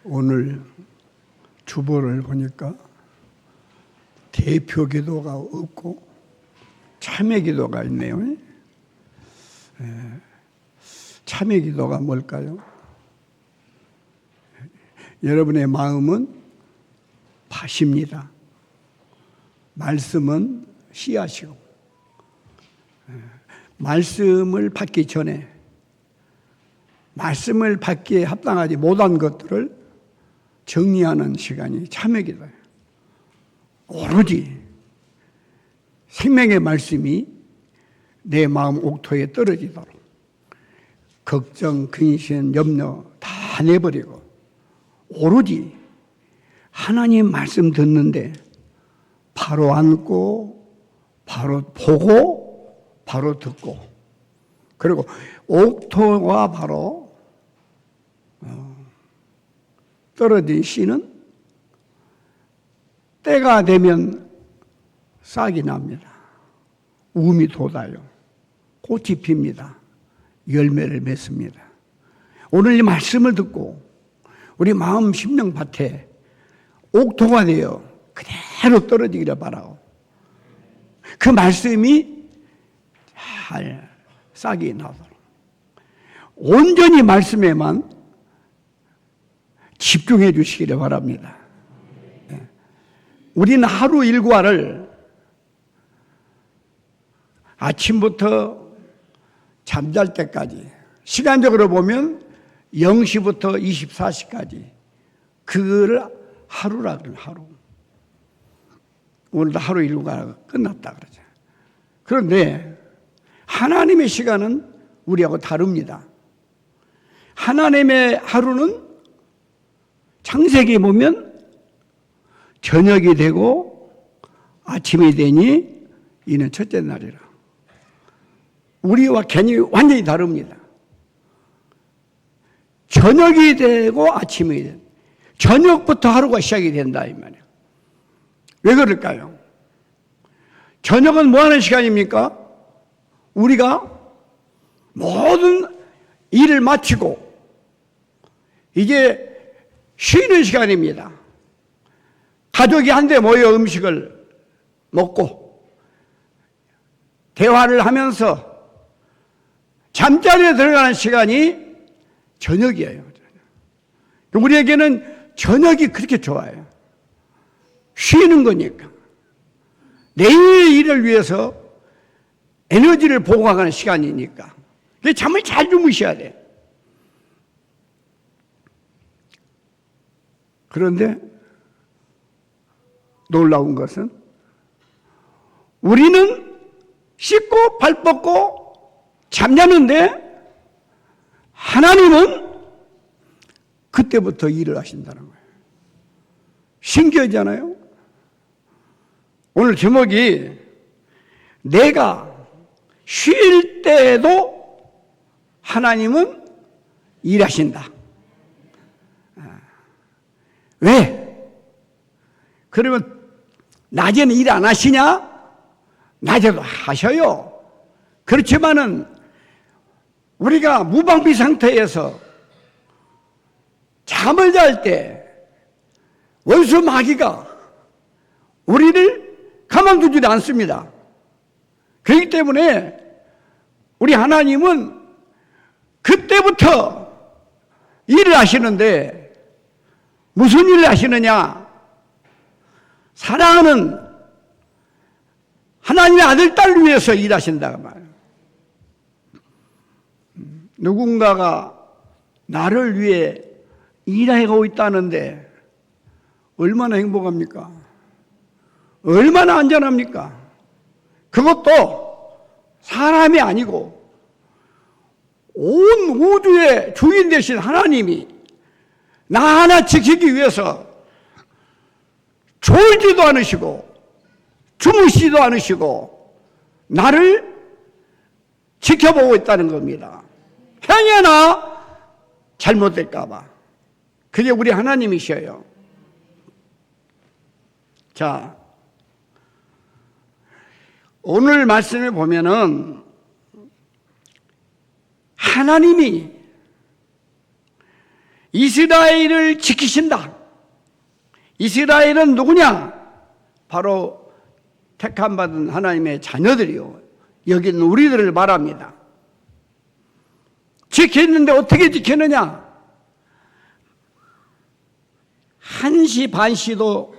오늘 주보를 보니까 대표 기도가 없고 참회 기도가 있네요. 참회 기도가 뭘까요? 여러분의 마음은 밭입니다. 말씀은 씨앗이고, 말씀을 받기 전에 말씀을 받기에 합당하지 못한 것들을 정리하는 시간이 참회 기도예요. 오로지 생명의 말씀이 내 마음 옥토에 떨어지도록 걱정, 근심, 염려 다 내버리고 오로지 하나님 말씀 듣는데 바로 앉고 바로 보고 바로 듣고, 그리고 옥토가 바로 떨어진 씨는 때가 되면 싹이 납니다. 움이 돋아요. 꽃이 핍니다. 열매를 맺습니다. 오늘 이 말씀을 듣고 우리 마음 심령 밭에 옥토가 되어 그대로 떨어지기를 바라고, 그 말씀이 잘 싹이 나도록 온전히 말씀에만 집중해 주시기를 바랍니다. 우리는 하루 일과를 아침부터 잠잘 때까지, 시간적으로 보면 0시부터 24시까지, 그거를 하루라 그래요. 하루. 오늘도 하루 일과가 끝났다 그러죠. 그런데 하나님의 시간은 우리하고 다릅니다. 하나님의 하루는 창세기에 보면 저녁이 되고 아침이 되니 이는 첫째 날이라. 우리와 개념이 완전히 다릅니다. 저녁이 되고 아침이 돼. 저녁부터 하루가 시작이 된다 이 말이에요. 왜 그럴까요? 저녁은 뭐 하는 시간입니까? 우리가 모든 일을 마치고 이제 쉬는 시간입니다. 가족이 한데 모여 음식을 먹고 대화를 하면서 잠자리에 들어가는 시간이 저녁이에요. 우리에게는 저녁이 그렇게 좋아요. 쉬는 거니까. 내일 일을 위해서 에너지를 보강하는 시간이니까. 잠을 잘 주무셔야 돼요. 그런데 놀라운 것은 우리는 씻고 발 뻗고 잠자는데 하나님은 그때부터 일을 하신다는 거예요. 신기하잖아요. 오늘 제목이 내가 쉴 때에도 하나님은 일하신다. 왜? 그러면 낮에는 일 안 하시냐? 낮에도 하셔요. 그렇지만은 우리가 무방비 상태에서 잠을 잘 때 원수 마귀가 우리를 가만두지 않습니다. 그렇기 때문에 우리 하나님은 그때부터 일을 하시는데 무슨 일을 하시느냐? 사랑하는 하나님의 아들, 딸을 위해서 일하신다 그 말이에요. 누군가가 나를 위해 일하고 있다는데 얼마나 행복합니까? 얼마나 안전합니까? 그것도 사람이 아니고 온 우주의 주인 되신 하나님이 나 하나 지키기 위해서 졸지도 않으시고 주무시지도 않으시고 나를 지켜보고 있다는 겁니다. 행여나 잘못될까 봐. 그게 우리 하나님이셔요. 자, 오늘 말씀을 보면은 하나님이 이스라엘을 지키신다. 이스라엘은 누구냐? 바로 택함받은 하나님의 자녀들이요. 여기는 우리들을 말합니다. 지켰는데 어떻게 지켰느냐? 한시 반시도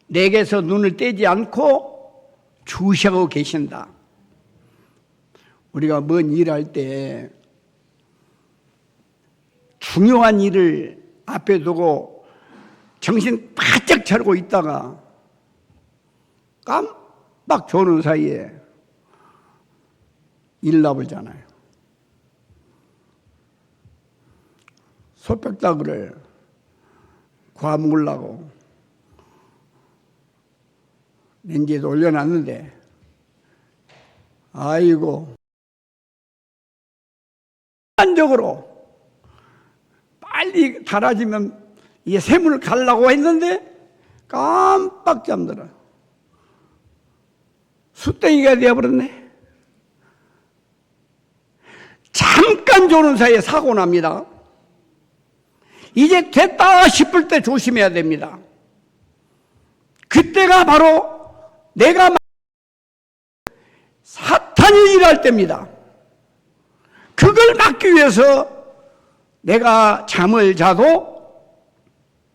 내게서 눈을 떼지 않고 주시하고 계신다. 우리가 뭔 일할 때 중요한 일을 앞에 두고 정신 바짝 차리고 있다가 깜빡 조는 사이에 일 나버리잖아요. 소백다그를 구워 먹으려고 렌지에도 올려놨는데 아이고 한적으로 빨리 달아지면 이게 샘을 가려고 했는데 깜빡 잠들어 숯땡이가 되어버렸네. 잠깐 조는 사이에 사고 납니다. 이제 됐다 싶을 때 조심해야 됩니다. 그때가 바로 내가 사탄이 일할 때입니다. 그걸 막기 위해서 내가 잠을 자도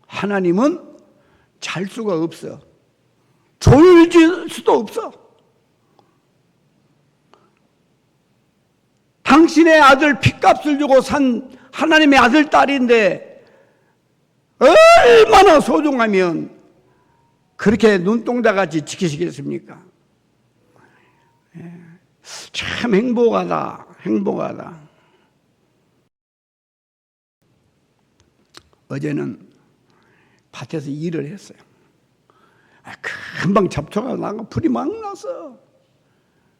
하나님은 잘 수가 없어. 졸질 수도 없어. 당신의 아들 핏값을 주고 산 하나님의 아들 딸인데 얼마나 소중하면 그렇게 눈동자같이 지키시겠습니까? 참 행복하다, 행복하다. 어제는 밭에서 일을 했어요. 금방 잡초가 나고 불이 막 나서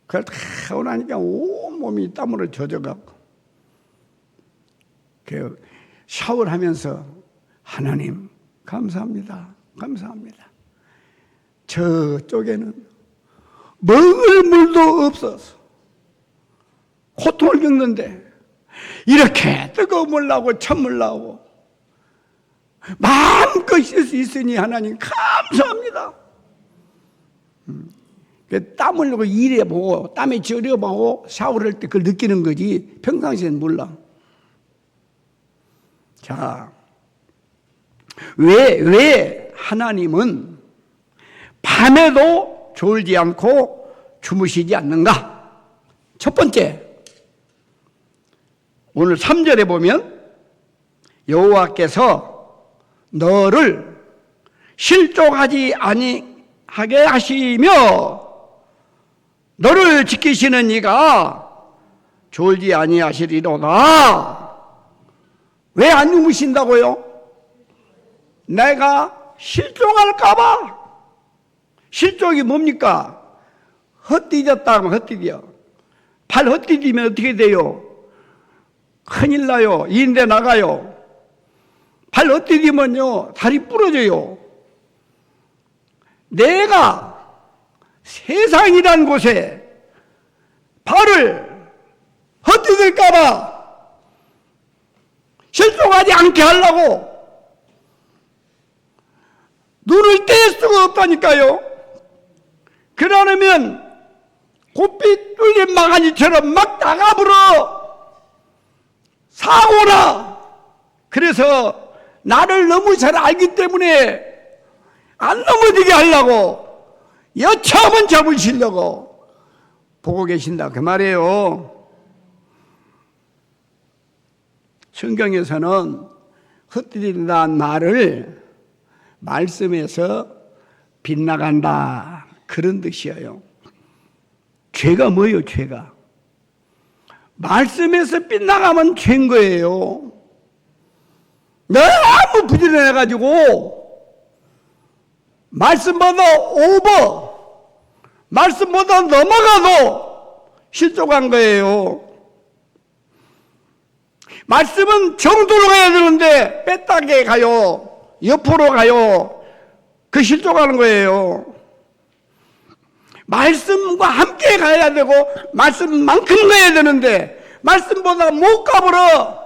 그걸 다 하고 나니까 온몸이 땀으로 젖어가고 그 샤워를 하면서 하나님 감사합니다, 감사합니다. 저쪽에는 먹을 물도 없어서 고통을 겪는데 이렇게 뜨거운 물 나오고 찬물 나오고 마음껏 쉴 수 있으니 하나님 감사합니다. 땀 흘리고 일해보고 땀에 절여보고 샤워를 할 때 그걸 느끼는 거지 평상시엔 몰라. 자, 왜 하나님은 밤에도 졸지 않고 주무시지 않는가? 첫 번째, 오늘 3절에 보면 여호와께서 너를 실족하지 아니하게 하시며 너를 지키시는 이가 졸지 아니하시리로다. 왜 안 주무신다고요? 내가 실족할까봐. 실족이 뭡니까? 헛디뎠다 하면 헛디뎌. 팔 헛디디면 어떻게 돼요? 큰일 나요. 인대 나가요. 발 헛디디면요 다리 부러져요. 내가 세상이란 곳에 발을 헛디딜까봐 실족하지 않게 하려고 눈을 뗄 수가 없다니까요. 그러려면 곱비 뚫린 망아지처럼 막 나가버려 사고나. 그래서 나를 너무 잘 알기 때문에 안 넘어지게 하려고 여차하면 잡으시려고 보고 계신다 그 말이에요. 성경에서는 흩어진다는 말을 말씀에서 빗나간다 그런 뜻이에요. 죄가 뭐예요? 죄가 말씀에서 빗나가면 죄인 거예요. 너무 부지런해가지고 말씀보다 말씀보다 넘어가도 실족한 거예요. 말씀은 정도로 가야 되는데 빼딱에 가요. 옆으로 가요. 그 실족하는 거예요. 말씀과 함께 가야 되고 말씀만큼 가야 되는데 말씀보다 못 가버려.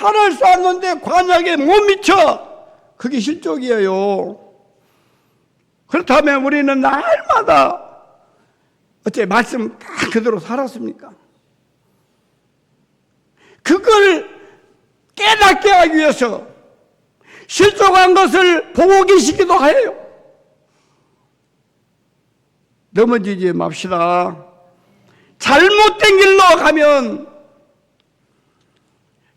화를 쐈는데 관약에 못 미쳐. 그게 실족이에요. 그렇다면 우리는 날마다 어째 말씀 다 그대로 살았습니까? 그걸 깨닫게 하기 위해서 실족한 것을 보고 계시기도 해요. 넘어지지 맙시다. 잘못된 길로 가면,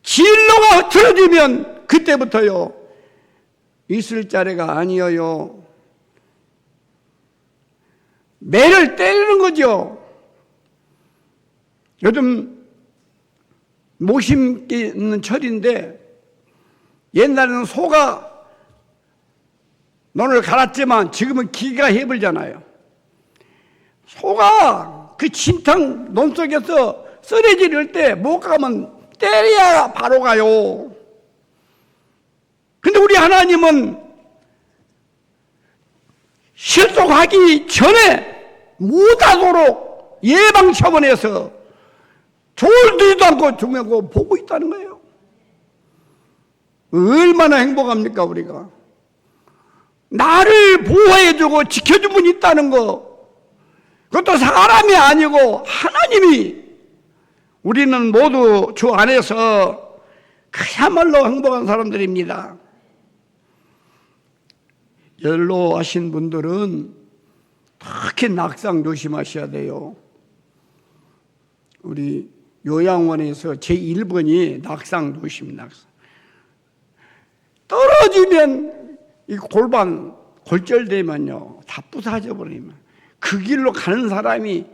진로가 흐트러지면 그때부터요 있을 자리가 아니에요. 매를 때리는 거죠. 요즘 못 심기는 철인데 옛날에는 소가 논을 갈았지만 지금은 기가 해불잖아요. 소가 그 진탕 논 속에서 쓰레기를 때 못 가면 때려야 바로 가요. 근데 우리 하나님은 실족하기 전에 못하도록 예방 차원에서 졸지도 않고 중요하고 보고 있다는 거예요. 얼마나 행복합니까 우리가. 나를 보호해주고 지켜준 분이 있다는 거, 그것도 사람이 아니고 하나님이. 우리는 모두 주 안에서 그야말로 행복한 사람들입니다. 연로하신 분들은 특히 낙상 조심하셔야 돼요. 우리 요양원에서 제1번이 낙상 조심, 낙상. 떨어지면 이 골반 골절되면요 다 부서져 버리면 그 길로 가는 사람이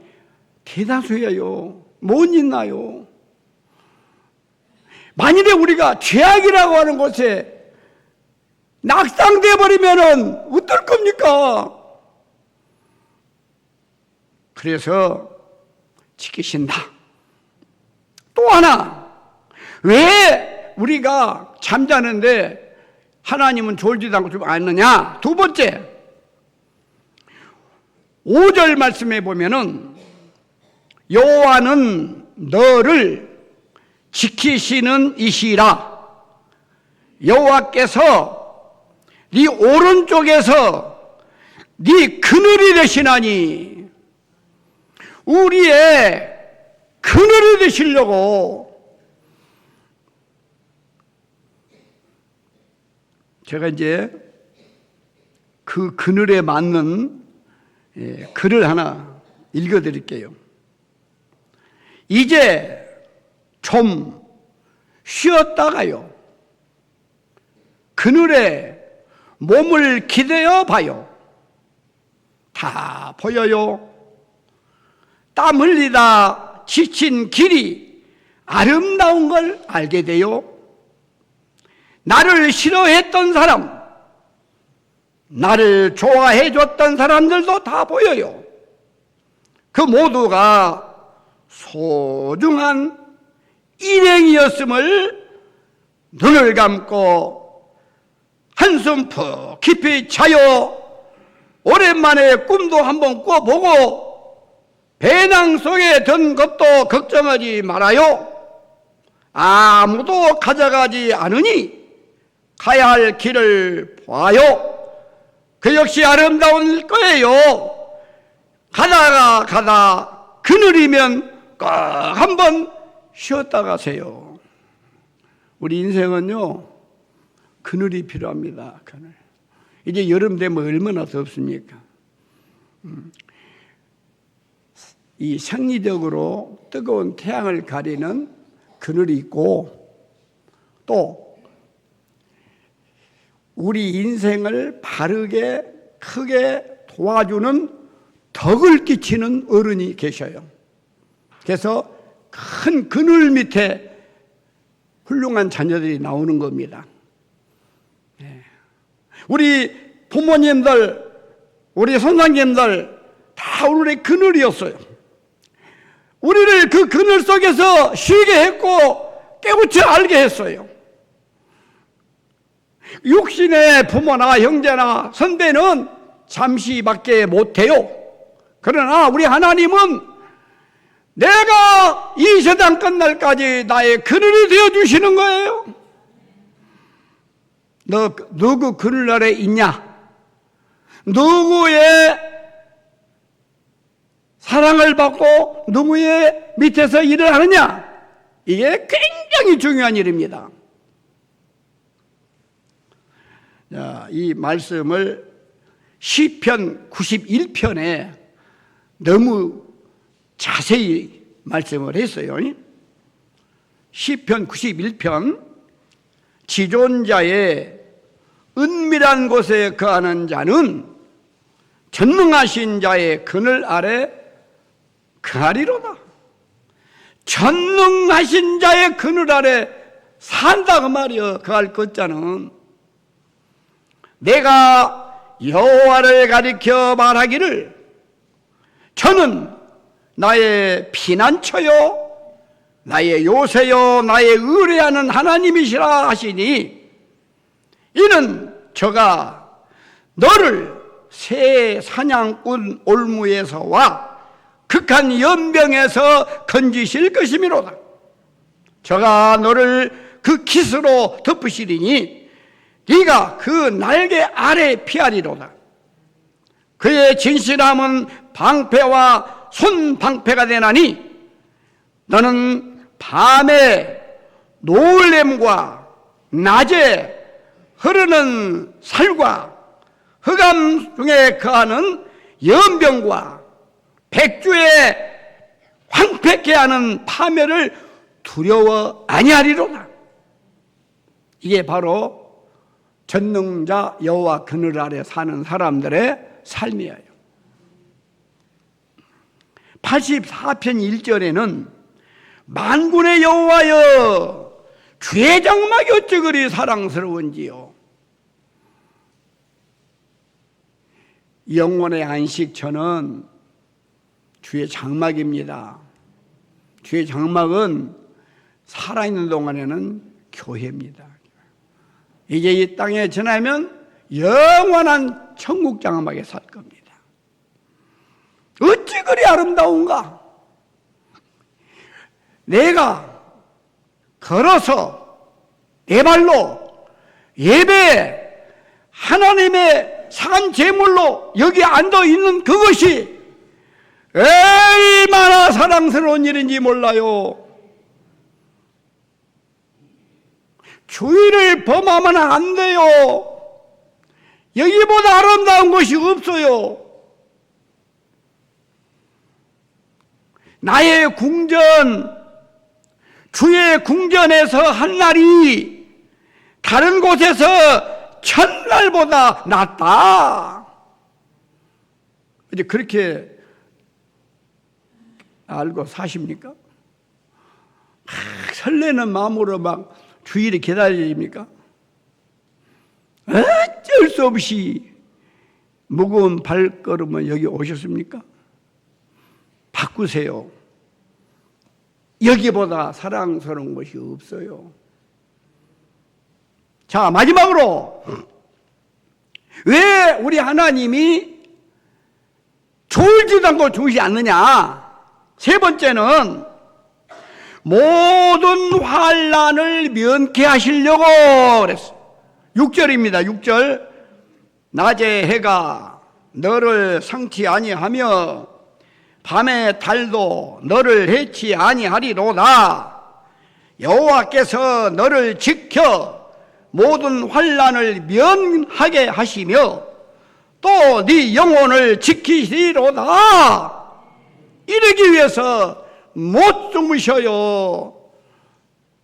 대다수예요. 못 있나요? 만일에 우리가 죄악이라고 하는 곳에 낙상돼 버리면은 어떨 겁니까? 그래서 지키신다. 또 하나, 왜 우리가 잠자는데 하나님은 졸지도 않고 좀 않느냐? 두 번째, 5절 말씀에 보면은 여호와는 너를 지키시는 이시라. 여호와께서 네 오른쪽에서 네 그늘이 되시나니. 우리의 그늘이 되시려고 제가 이제 그 그늘에 맞는 글을 하나 읽어드릴게요. 이제 좀 쉬었다가요 그늘에 몸을 기대어 봐요. 다 보여요. 땀 흘리다 지친 길이 아름다운 걸 알게 돼요. 나를 싫어했던 사람, 나를 좋아해 줬던 사람들도 다 보여요. 그 모두가 소중한 일행이었음을 눈을 감고 한숨 푹 깊이 자요. 오랜만에 꿈도 한번 꿔보고 배낭 속에 든 것도 걱정하지 말아요. 아무도 가져가지 않으니 가야 할 길을 봐요. 그 역시 아름다울 거예요. 가다 그늘이면 꼭 한번 쉬었다 가세요. 우리 인생은요 그늘이 필요합니다. 그늘. 이제 여름 되면 얼마나 덥습니까? 이 생리적으로 뜨거운 태양을 가리는 그늘이 있고, 또 우리 인생을 바르게 크게 도와주는 덕을 끼치는 어른이 계셔요. 그래서 큰 그늘 밑에 훌륭한 자녀들이 나오는 겁니다. 우리 부모님들, 우리 선생님들 다 우리의 그늘이었어요. 우리를 그 그늘 속에서 쉬게 했고 깨우쳐 알게 했어요. 육신의 부모나 형제나 선배는 잠시밖에 못해요. 그러나 우리 하나님은 내가 이 세상 끝날까지 나의 그늘이 되어주시는 거예요. 너 누구 그늘 아래 있냐? 누구의 사랑을 받고 누구의 밑에서 일을 하느냐? 이게 굉장히 중요한 일입니다. 자, 이 말씀을 시편 91편에 너무 자세히 말씀을 했어요. 시편 91편, 지존자의 은밀한 곳에 거하는 자는 전능하신 자의 그늘 아래 거하리로다. 전능하신 자의 그늘 아래 산다 그 말이여. 거할 것자는 내가 여호와를 가리켜 말하기를 저는 나의 피난처요 나의 요새요 나의 의뢰하는 하나님이시라 하시니 이는 저가 너를 새 사냥꾼 올무에서와 극한 연병에서 건지실 것이미로다. 저가 너를 그 깃으로 덮으시리니 네가 그 날개 아래 피하리로다. 그의 진실함은 방패와 손방패가 되나니 너는 밤에 노을램과 낮에 흐르는 살과 흑암 중에 거하는 연병과 백주에 황폐케 하는 파멸을 두려워 아니하리로다. 이게 바로 전능자 여호와 그늘 아래 사는 사람들의 삶이에요. 84편 1절에는 만군의 여호와여 주의 장막이 어찌 그리 사랑스러운지요. 영혼의 안식처는 주의 장막입니다. 주의 장막은 살아있는 동안에는 교회입니다. 이제 이 땅에 지나면 영원한 천국 장막에 살 겁니다. 어찌 그리 아름다운가? 내가 걸어서 내 발로 예배 하나님의 산 제물로 여기 앉아 있는 그것이 얼마나 사랑스러운 일인지 몰라요. 주의를 범하면 안 돼요. 여기보다 아름다운 것이 없어요. 나의 궁전, 주의 궁전에서 한 날이 다른 곳에서 천날보다 낫다. 이제 그렇게 알고 사십니까? 설레는 마음으로 막 주일을 기다립니까? 어쩔 수 없이 무거운 발걸음을 여기 오셨습니까? 바꾸세요. 여기보다 사랑스러운 것이 없어요. 자, 마지막으로 왜 우리 하나님이 졸지도 않고 주지 않느냐? 세 번째는 모든 환난을 면케 하시려고 그랬어요. 6절입니다. 6절. 낮에 해가 너를 상치 아니하며 밤에 달도 너를 해치 아니하리로다. 여호와께서 너를 지켜 모든 환난을 면하게 하시며 또 네 영혼을 지키시리로다. 이러기 위해서 못 주무셔요.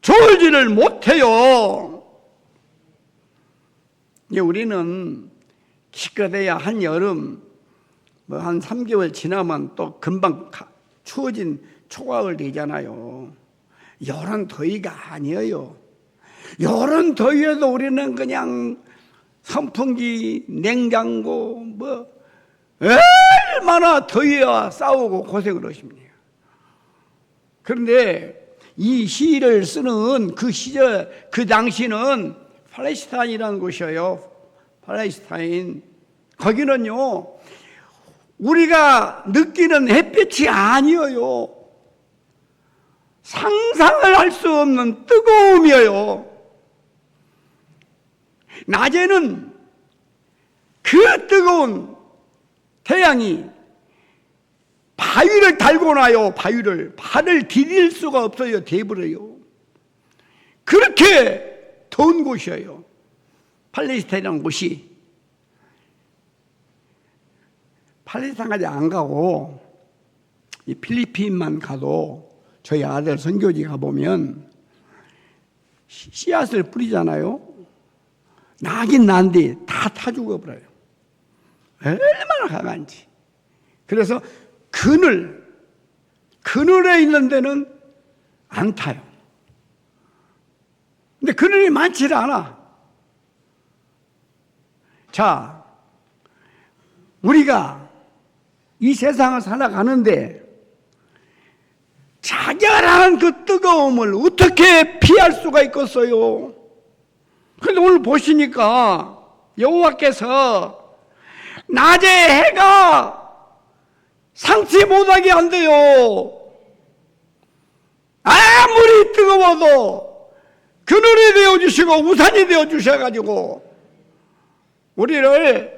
졸지를 못해요. 우리는 기껏해야 한여름 한 3개월 지나면 또 금방 추워진 초가을 되잖아요. 여름 더위가 아니에요. 여름 더위에도 우리는 그냥 선풍기, 냉장고 얼마나 더위와 싸우고 고생을 하십니까. 그런데 이 시를 쓰는 그 시절, 그 당시는 팔레스타인이라는 곳이에요. 팔레스타인. 거기는요, 우리가 느끼는 햇빛이 아니에요. 상상을 할 수 없는 뜨거움이에요. 낮에는 그 뜨거운 태양이 바위를 달고 나요. 발을 디딜 수가 없어요. 대버려요. 그렇게 더운 곳이에요. 팔레스타인이라는 곳이. 팔레스타인까지 안 가고 이 필리핀만 가도 저희 아들 선교지 가보면 씨앗을 뿌리잖아요. 나긴 난데 다 타 죽어버려요. 얼마나 강한지. 그래서 그늘에 있는 데는 안 타요. 근데 그늘이 많지 않아. 자, 우리가 이 세상을 살아가는데 자잘한 그 뜨거움을 어떻게 피할 수가 있겠어요? 그런데 오늘 보시니까 여호와께서 낮에 해가 상치 못하게 한대요. 아무리 뜨거워도 그늘이 되어주시고 우산이 되어주셔가지고 우리를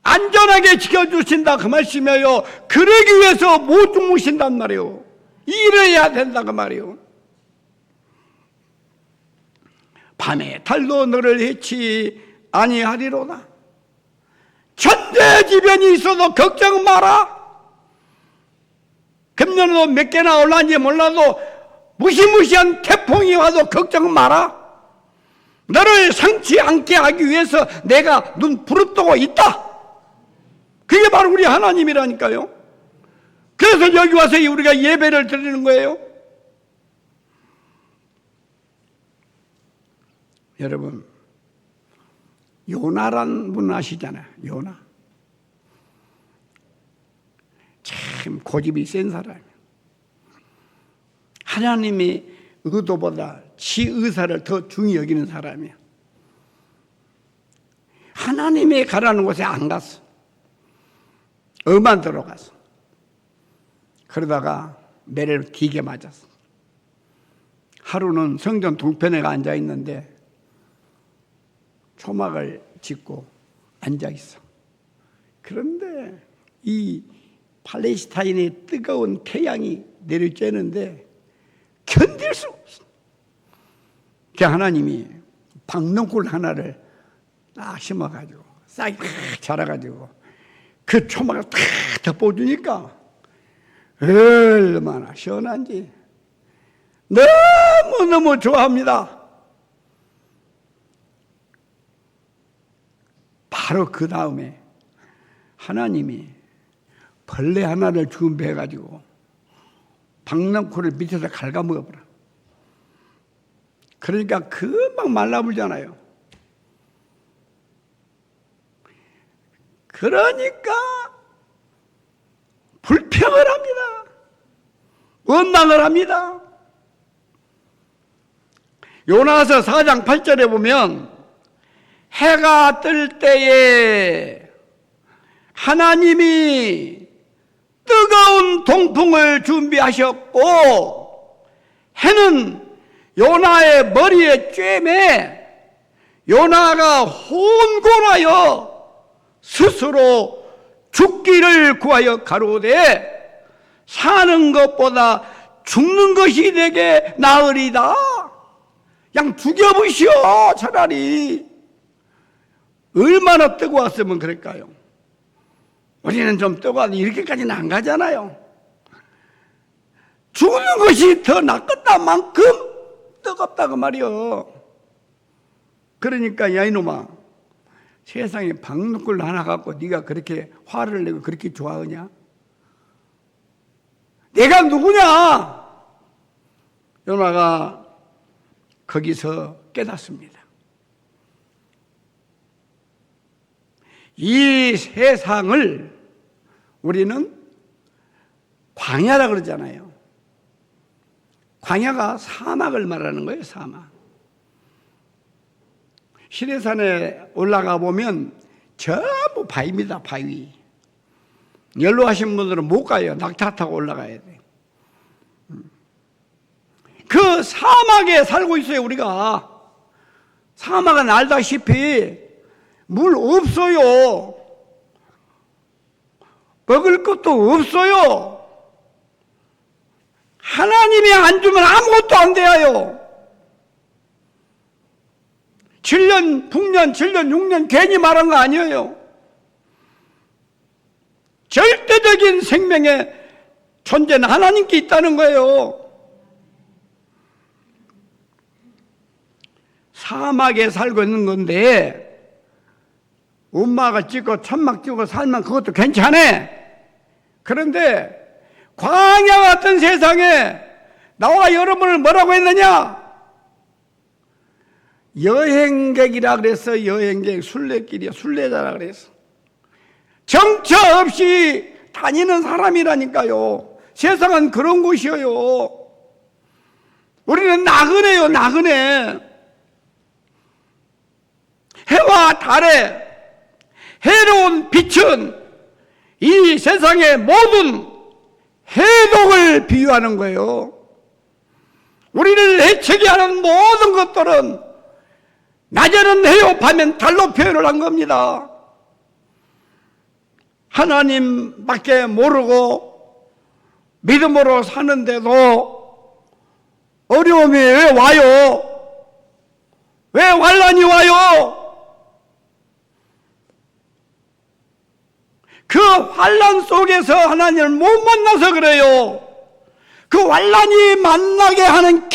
안전하게 지켜주신다 그 말씀이에요. 그러기 위해서 못 주무신단 말이에요. 일을 해야 된다 그 말이에요. 밤에 달도 너를 해치 아니하리로다. 천재지변이 있어도 걱정 마라. 금년에도 몇 개나 올라는지 몰라도 무시무시한 태풍이 와도 걱정 마라. 너를 상치 않게 하기 위해서 내가 눈 부릅뜨고 있다. 그게 바로 우리 하나님이라니까요. 그래서 여기 와서 우리가 예배를 드리는 거예요. 여러분, 요나란 분 아시잖아요. 요나. 참 고집이 센 사람이에요. 하나님의 의도보다 지 의사를 더 중히 여기는 사람이에요. 하나님이 가라는 곳에 안 갔어. 엄만 들어갔어. 그러다가 매를 기게 맞았어. 하루는 성전 동편에 앉아 있는데 초막을 짚고 앉아 있어. 그런데 이 팔레스타인의 뜨거운 태양이 내려쬐는데 견딜 수 없어. 그 하나님이 박농굴 하나를 딱 심어가지고 싹 자라가지고 그 초막을 탁 덮어주니까 얼마나 시원한지 너무너무 좋아합니다. 바로 그 다음에 하나님이 벌레 하나를 준비해가지고 박농쿨을 밑에서 갉아먹어버려. 그러니까 금방 말라불잖아요. 그러니까 불평을 합니다. 원망을 합니다. 요나서 4장 8절에 보면 해가 뜰 때에 하나님이 뜨거운 동풍을 준비하셨고 해는 요나의 머리에 쬐매 요나가 혼곤하여 스스로 죽기를 구하여 가로되 사는 것보다 죽는 것이 내게 나으리다. 그냥 죽여보시오 차라리. 얼마나 뜨거웠으면 그럴까요? 우리는 좀 뜨거워도 이렇게까지는 안 가잖아요. 죽는 것이 더 낫겠다 만큼 뜨겁다고 말이요. 그러니까 야 이놈아, 세상에 박농굴 하나 갖고 네가 그렇게 화를 내고 그렇게 좋아하냐? 내가 누구냐? 요나가 거기서 깨닫습니다. 이 세상을 우리는 광야라 그러잖아요. 광야가 사막을 말하는 거예요. 사막. 시내산에 올라가 보면 전부 바위입니다. 바위. 연로하신 분들은 못 가요. 낙타 타고 올라가야 돼. 그 사막에 살고 있어요. 우리가 사막은 알다시피 물 없어요. 먹을 것도 없어요. 하나님이 안 주면 아무것도 안 돼요. 7년, 6년, 7년, 6년 괜히 말한 거 아니에요. 절대적인 생명의 존재는 하나님께 있다는 거예요. 사막에 살고 있는 건데 운막을 찍고 천막 찍고 살면 그것도 괜찮아. 그런데 광야 같은 세상에 나와 여러분을 뭐라고 했느냐? 여행객이라 그랬어. 여행객, 순례길이야. 순례자라 그랬어. 정처 없이 다니는 사람이라니까요. 세상은 그런 곳이에요. 우리는 나그네요, 나그네. 해와 달에 해로운 빛은 이 세상의 모든 해독을 비유하는 거예요. 우리를 해치게 하는 모든 것들은 낮에는 해요, 밤엔 달로 표현을 한 겁니다. 하나님밖에 모르고 믿음으로 사는데도 어려움이 왜 와요? 왜 환난이 와요? 그 환난 속에서 하나님을 못 만나서 그래요. 그 환난이 만나게 하는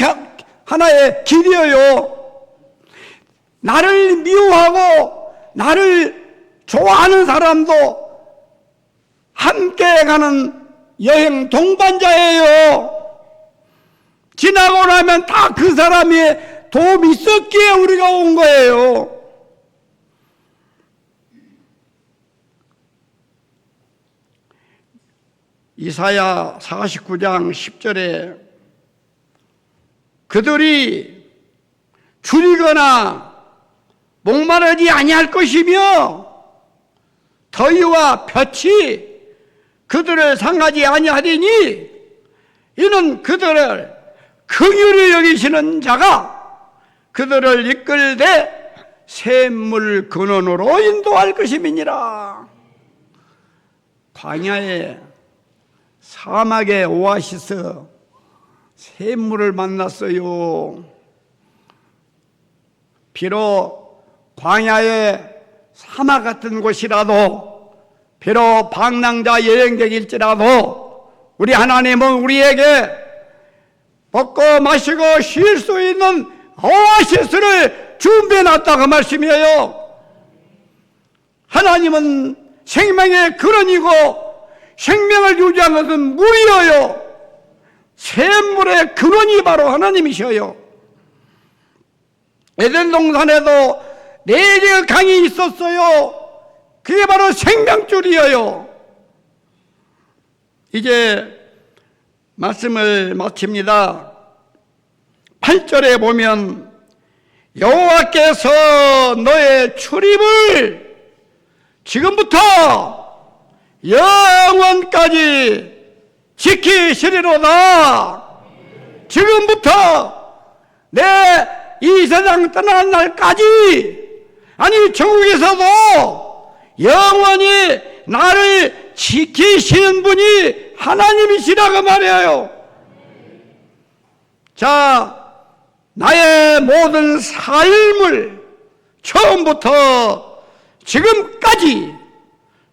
하나의 길이에요. 나를 미워하고 나를 좋아하는 사람도 함께 가는 여행 동반자예요. 지나고 나면 다 그 사람이 도움이 있었기에 우리가 온 거예요. 이사야 49장 10절에 그들이 줄이거나 목마르지 아니할 것이며 더위와 볕이 그들을 상하지 아니하리니 이는 그들을 긍휼히 여기시는 자가 그들을 이끌되 샘물 근원으로 인도할 것임이니라. 광야에 사막의 오아시스 샘물을 만났어요. 비록 광야의 사막 같은 곳이라도 비록 방랑자 여행객일지라도 우리 하나님은 우리에게 먹고 마시고 쉴 수 있는 오아시스를 준비해놨다 그 말씀이에요. 하나님은 생명의 근원이고 생명을 유지하는 것은 물이에요. 샘물의 근원이 바로 하나님이셔요. 에덴 동산에도 4개의 강이 있었어요. 그게 바로 생명줄이에요. 이제 말씀을 마칩니다. 8절에 보면 여호와께서 너의 출입을 지금부터 영원까지 지키시리로다. 지금부터 내 이 세상 떠나는 날까지, 아니 천국에서도 영원히 나를 지키시는 분이 하나님이시라고 말해요. 자, 나의 모든 삶을 처음부터 지금까지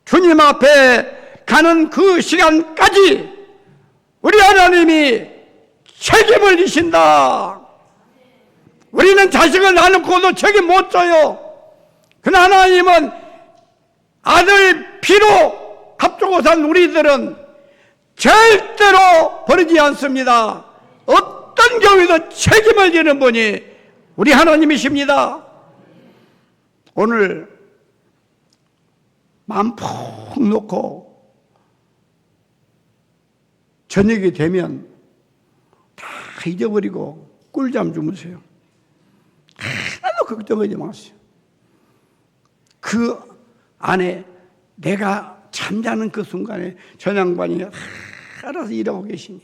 주님 앞에 가는 그 시간까지 우리 하나님이 책임을 지신다. 우리는 자식을 낳아놓고도 책임 못 져요. 그러나 하나님은 아들 피로 값주고 산 우리들은 절대로 버리지 않습니다. 어떤 경우에도 책임을 지는 분이 우리 하나님이십니다. 오늘 마음 푹 놓고 저녁이 되면 다 잊어버리고 꿀잠 주무세요. 하나도 걱정하지 마세요. 그 안에 내가 잠자는 그 순간에 저 양반이 알아서 일하고 계시니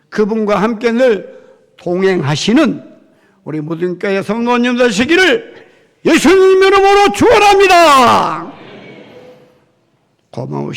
그분과 함께 늘 동행하시는 우리 모든 교회 성도님 되시기를 예수님 이름으로 축원합니다. 고마우시